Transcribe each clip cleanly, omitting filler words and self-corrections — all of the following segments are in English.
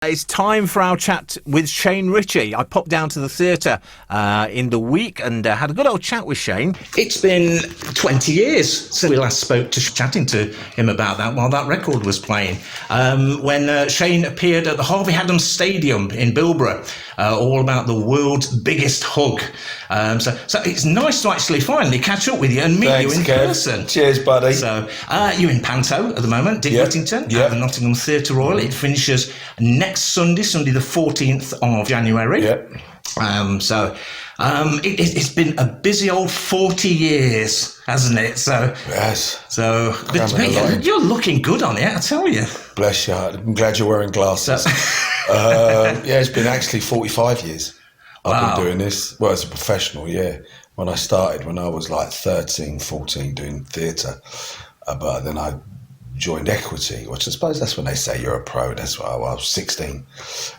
It's time for our chat with Shane Richie. I popped down to the theatre in the week and had a good old chat with Shane. It's been 20 years since we last spoke to chatting to him about that while that record was playing. When Shane appeared at the Harvey Adams Stadium in Bilborough, all about the world's biggest hug. So it's nice to actually finally catch up with you and meet you in person. Cheers, buddy. So you're in Panto at the moment, Dick Whittington, at the Nottingham Theatre Royal. It finishes next Sunday the 14th of January. It's been a busy old 40 years, hasn't it? So yes. So you're looking good on it, I tell you. Bless you. I'm glad you're wearing glasses. It's been actually 45 years. I've been doing this. Well, as a professional, When I started, when I was like 13, 14, doing theatre, but then I joined Equity, which I suppose that's when they say you're a pro. That's why I was 16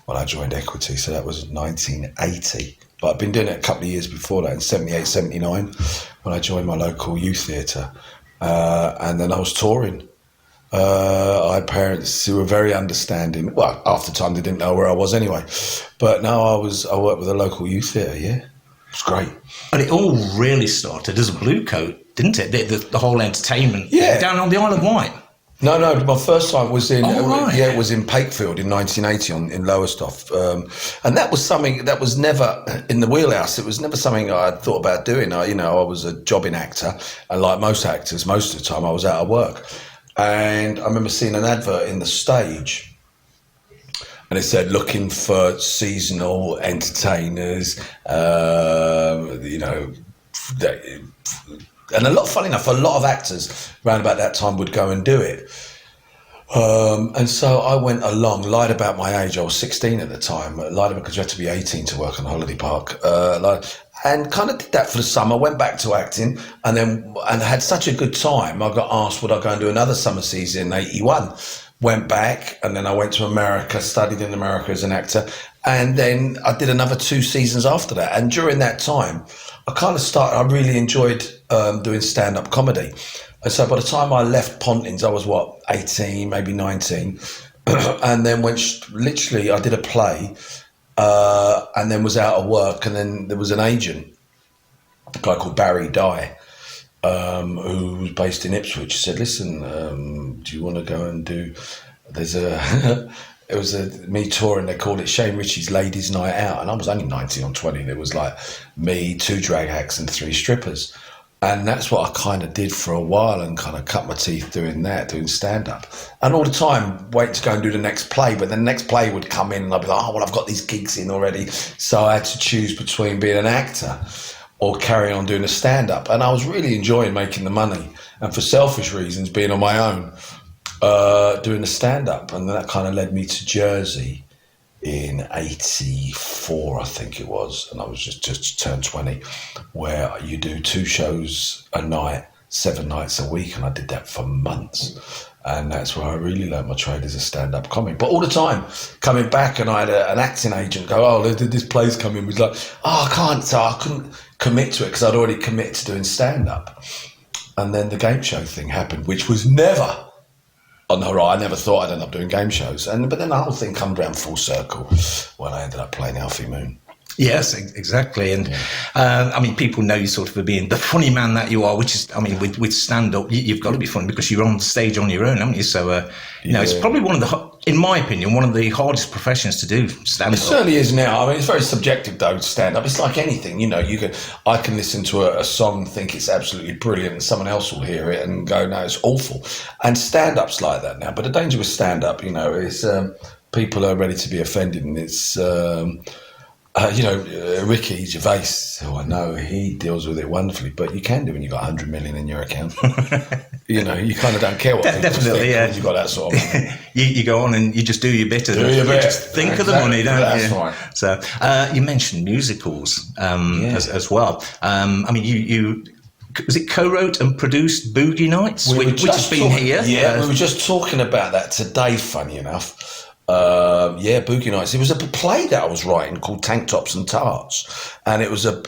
when I joined Equity, so that was 1980. But I've been doing it a couple of years before that, in 78, 79, when I joined my local youth theatre. And then I was touring. I had parents who were very understanding. Well, half the time they didn't know where I was anyway. But now I worked with a local youth theatre, It was great. And it all really started as a Blue Coat, didn't it? The whole entertainment down on the Isle of Wight. No, my first time was in it was in Pakefield in 1980 in Lowestoft, and that was something that was never in the wheelhouse. It was never something I had thought about doing. I was a jobbing actor, and like most actors, most of the time I was out of work. And I remember seeing an advert in the Stage, and it said looking for seasonal entertainers, and funny enough, a lot of actors around about that time would go and do it. And so I went along, lied about my age. I was 16 at the time. Lied about because you had to be 18 to work on Holiday Park. And kind of did that for the summer, went back to acting, and had such a good time. I got asked, would I go and do another summer season in 81? Went back, and then I went to America, studied in America as an actor. And then I did another 2 seasons after that. And during that time, I really enjoyed doing stand-up comedy. And so by the time I left Pontins, I was 18, maybe 19. And then I did a play and then was out of work. And then there was an agent, a guy called Barry Dye, who was based in Ipswich, said, listen, do you want to go and do... It was me touring, they called it Shane Richie's Ladies Night Out, and I was only 19 or 20, and it was like me, 2 drag acts and 3 strippers. And that's what I kind of did for a while, and kind of cut my teeth doing stand-up. And all the time, waiting to go and do the next play, but the next play would come in, and I'd be like, I've got these gigs in already. So I had to choose between being an actor or carry on doing a stand-up. And I was really enjoying making the money, and for selfish reasons, being on my own, doing a stand-up. And that kind of led me to Jersey in 84, I think it was, and I was just turned 20, where you do 2 shows a night, 7 nights a week, and I did that for months. And that's where I really learned my trade as a stand-up comic. But all the time, coming back, and I had an acting agent go, this play's coming. Was like, I can't. So I couldn't commit to it because I'd already committed to doing stand-up. And then the game show thing happened, which was never on the horizon. I never thought I'd end up doing game shows. But then the whole thing come around full circle when I ended up playing Alfie Moon. Yes, exactly. And people know you sort of being the funny man that you are, which is, with stand-up, you've got to be funny because you're on stage on your own, haven't you? So, it's probably in my opinion, one of the hardest professions to do, stand-up. It certainly is now. It's very subjective, though, stand-up. It's like anything, I can listen to a song and think it's absolutely brilliant, and someone else will hear it and go, no, it's awful. And stand-up's like that now. But the danger with stand-up, is people are ready to be offended, and it's... Ricky Gervais, who I know, he deals with it wonderfully, but you can do when you've got 100 million in your account. You kind of don't care what people definitely, think when you've got that sort of money. you go on and you just do your bit. You just think of the money, don't you? That's right. So you mentioned musicals as well. You was it co-wrote and produced Boogie Nights, which has been here? Yeah, we were just talking about that today, funny enough. Yeah, Boogie Nights. It was a play that I was writing called Tank Tops and Tarts, and it was a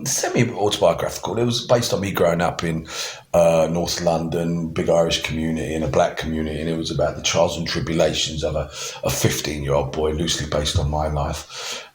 semi-autobiographical. It was based on me growing up in North London, big Irish community, in a black community, and it was about the trials and tribulations of a 15-year-old boy, loosely based on my life.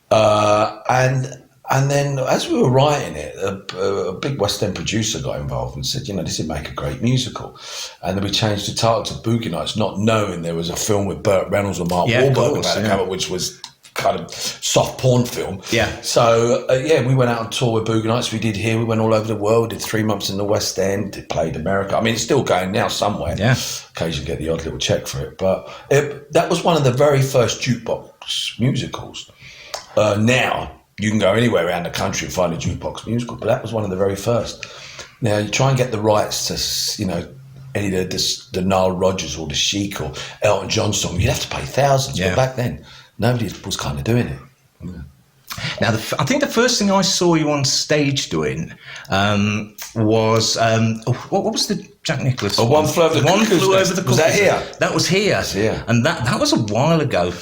And then as we were writing it, a big West End producer got involved and said, this would make a great musical. And then we changed the title to Boogie Nights, not knowing there was a film with Burt Reynolds and Mark Wahlberg about it cover, which was kind of soft porn film. Yeah. So, we went out on tour with Boogie Nights. We did here. We went all over the world, did 3 months in the West End, played America. I mean, it's still going now somewhere. Yeah. Occasionally get the odd little check for it. But that was one of the very first jukebox musicals. Now, you can go anywhere around the country and find a jukebox musical, but that was one of the very first. Now, you try and get the rights to, any of the Nile Rodgers or the Chic or Elton John song, you'd have to pay thousands. Yeah. But back then, nobody was kind of doing it. Yeah. Now, I think the first thing I saw you on stage doing was what was the Jack Nicklaus? One Flew Over the Cuckoo's Nest. Was that here? That was here. That's here. And that was a while ago,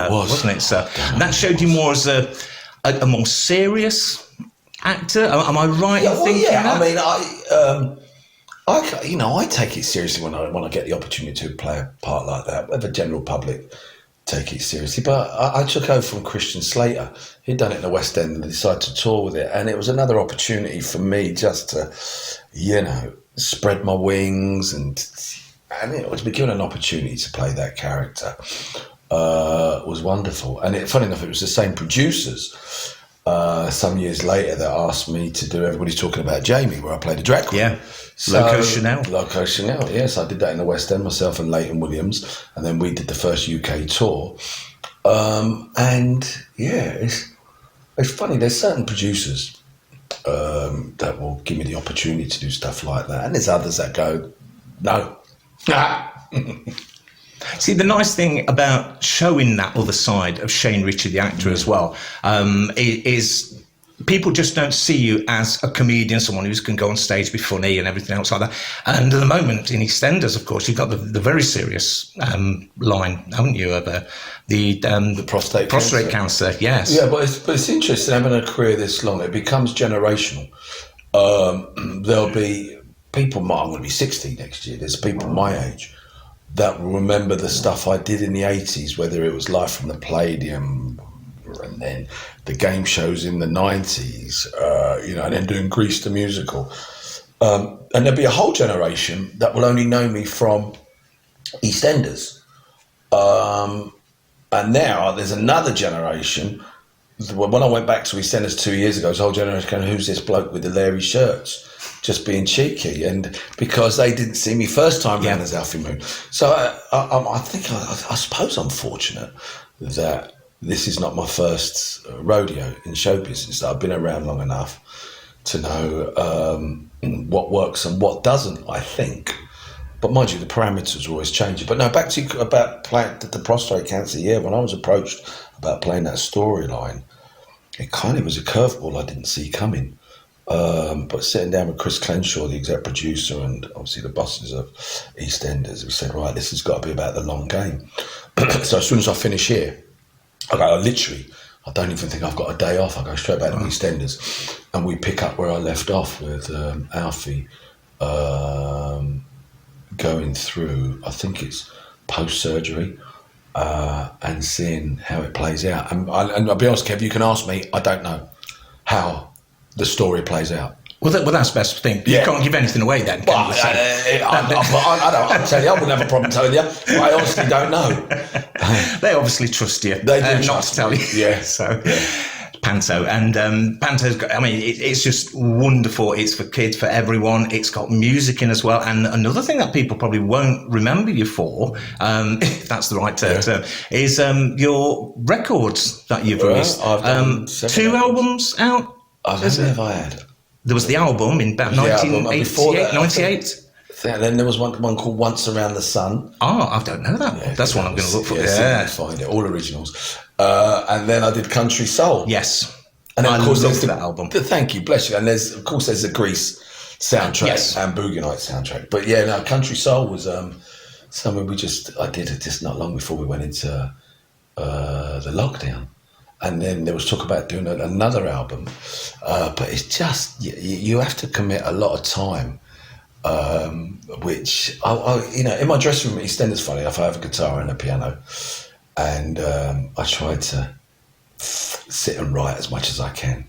wasn't it? So that showed you more as a more serious actor. Am I right in thinking that? I mean, I take it seriously when I get the opportunity to play a part like that. The general public take it seriously, but I took over from Christian Slater. He'd done it in the West End and decided to tour with it, and it was another opportunity for me just to, spread my wings and to be given an opportunity to play that character. Was wonderful. And funny enough, it was the same producers some years later that asked me to do Everybody's Talking About Jamie, where I played a drag queen. Yeah. Loco Chanel, yes. I did that in the West End, myself and Leighton Williams, and then we did the first UK tour. It's funny, there's certain producers that will give me the opportunity to do stuff like that, and there's others that go, no. See, the nice thing about showing that other side of Shane Richie, the actor, as well, is people just don't see you as a comedian, someone who can go on stage, be funny and everything else like that. And at the moment, in EastEnders, of course, you've got the very serious line, haven't you, of the prostate cancer. Yes. Yeah, but it's interesting having a career this long. It becomes generational. There'll be people, I'm going to be 60 next year, there's people my age that will remember the stuff I did in the 80s, whether it was Live from the Palladium and then the game shows in the 90s, and then doing Grease the musical. And there'll be a whole generation that will only know me from EastEnders. And now there's another generation. When I went back to EastEnders 2 years ago, there's a whole generation going, who's this bloke with the Larry shirts? Just being cheeky, and because they didn't see me first time round as Alfie Moon. So I suppose I'm fortunate that this is not my first rodeo in show business. That I've been around long enough to know what works and what doesn't, I think. But mind you, the parameters are always changing. But no, back to about playing the prostate cancer. Yeah, when I was approached about playing that storyline, it kind of was a curveball I didn't see coming. But sitting down with Chris Crenshaw, the exec producer, and obviously the bosses of EastEnders, we said, right, this has got to be about the long game. So as soon as I finish here, I don't even think I've got a day off. I go straight back to EastEnders, and we pick up where I left off with Alfie going through, I think it's post-surgery, and seeing how it plays out. And I'll be honest, Kev, you can ask me, I don't know how the story plays out. Well, that's the best thing. You can't give anything away then. Well, I'll tell you, I wouldn't have a problem telling you. I honestly don't know. They obviously trust you. They do not to tell you. Yeah. So, Panto. And Panto's got, it's just wonderful. It's for kids, for everyone. It's got music in as well. And another thing that people probably won't remember you for, if that's the right term, is your records that you've released. I've done 2 albums out. How many have I had? There was the album in about 1988, 98. Then there was one called Once Around the Sun. Oh, I don't know that one. That's one I'm going to look for. Yeah, find it. All originals. And then I did Country Soul. Yes. And then, of course, there's that album. Thank you, bless you. And there's the Grease soundtrack and Boogie Nights soundtrack. But yeah, no, Country Soul was So I mean, I did it just not long before we went into the lockdown. And then there was talk about doing another album. But it's just, you have to commit a lot of time, which, in my dressing room at EastEnders, funny enough, I have a guitar and a piano. And I try to sit and write as much as I can.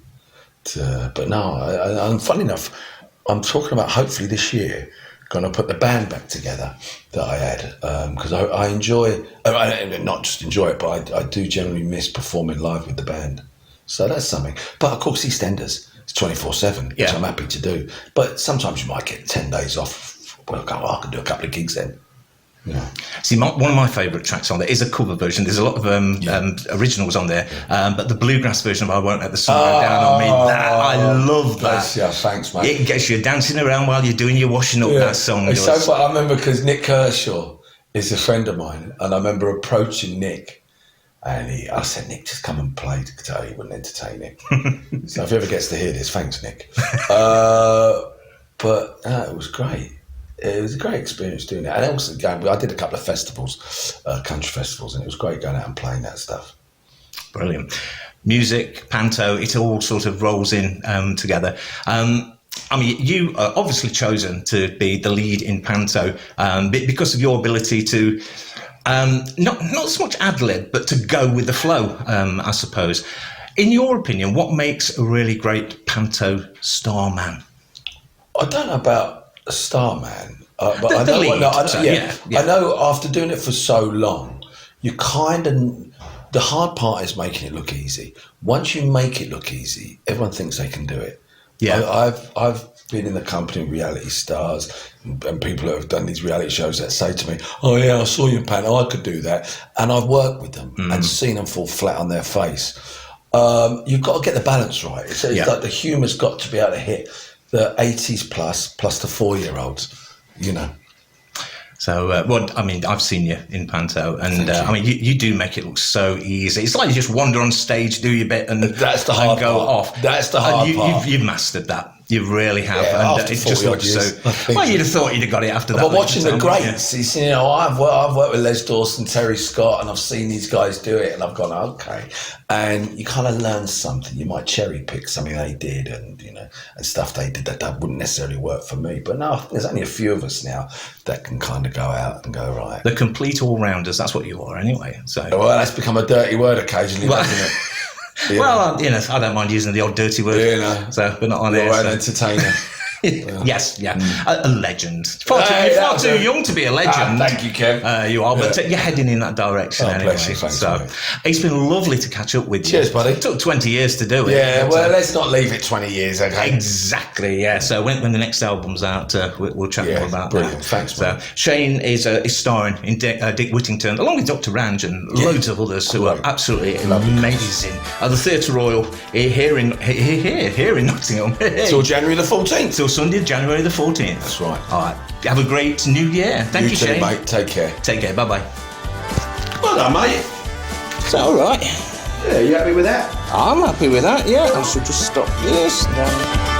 But no, I'm funny enough, I'm talking about hopefully this year, going to put the band back together that I had, because I enjoy, not just enjoy it, but I do generally miss performing live with the band. So that's something. But of course, EastEnders, it's 24/7, which I'm happy to do. But sometimes you might get 10 days off. Well, I can do a couple of gigs then. Yeah. See, one of my favourite tracks on there is a cover version. There's a lot of originals on there, but the bluegrass version of "I Won't Let the Sun Go Down on Me," I love that. Yeah, thanks, mate. It gets you dancing around while you're doing your washing up. That song. It's so fun. I remember because Nick Kershaw is a friend of mine, and I remember approaching Nick, and I said, "Nick, just come and play the guitar." He wouldn't entertain it. So if he ever gets to hear this, thanks, Nick. But it was great. It was a great experience doing it. And also, I did a couple of festivals, country festivals, and it was great going out and playing that stuff. Brilliant. Music, panto, it all sort of rolls in together. I mean, you are obviously chosen to be the lead in panto because of your ability to not so much ad-lib, but to go with the flow, I suppose. In your opinion, what makes a really great panto starman? I don't know about a starman, but I know. I know after doing it for so long, you kind of. The hard part is making it look easy. Once you make it look easy, everyone thinks they can do it. Yeah, I've been in the company of reality stars and people that have done these reality shows that say to me, "Oh yeah, I saw you in panto, I could do that," and I've worked with them and seen them fall flat on their face. You've got to get the balance right. It's like the humour's got to be able to hit the 80s plus the 4-year-olds, you know. So, I mean, I've seen you in panto, and I mean, you do make it look so easy. It's like you just wander on stage, do your bit, and that's the hard go part. off. That's the hard part. You've mastered that. You really have. Yeah, and after it just looks years, so. Well, you'd have thought you'd have got it after that. But watching the greats, it's, you know, I've worked with Les Dawson, Terry Scott, and I've seen these guys do it, and I've gone, okay. And you kind of learn something. You might cherry pick something they did, and you know, and stuff they did that wouldn't necessarily work for me. But no, there's only a few of us now that can kind of go out and go right. The complete all-rounders. That's what you are, anyway. So well, that's become a dirty word occasionally, doesn't it? Yeah. Well, you know, I don't mind using the odd dirty word. You know, so we're not on you're air. an entertainer. Yes, a legend. You're far too young to be a legend. Thank you, Kev. You are, but you're heading in that direction anyway. Bless you, thanks, so mate. It's been lovely to catch up with you. Cheers, buddy. It took 20 years to do it. Yeah, well, let's not leave it 20 years, okay? Exactly, yeah. So when the next album's out, we'll chat more about brilliant. that. Thanks, man. So Shane is starring in Dick Whittington, along with Dr. Range and loads of others who are absolutely amazing. At the Theatre Royal here in Nottingham. Till January the 14th. Till Sunday, January the 14th. That's right. All right. Have a great new year. Thank you, too, Shane. mate. Take care. Take care. Bye-bye. Well done, mate. Is that all right? Yeah, you happy with that? I'm happy with that, yeah. I should just stop this now.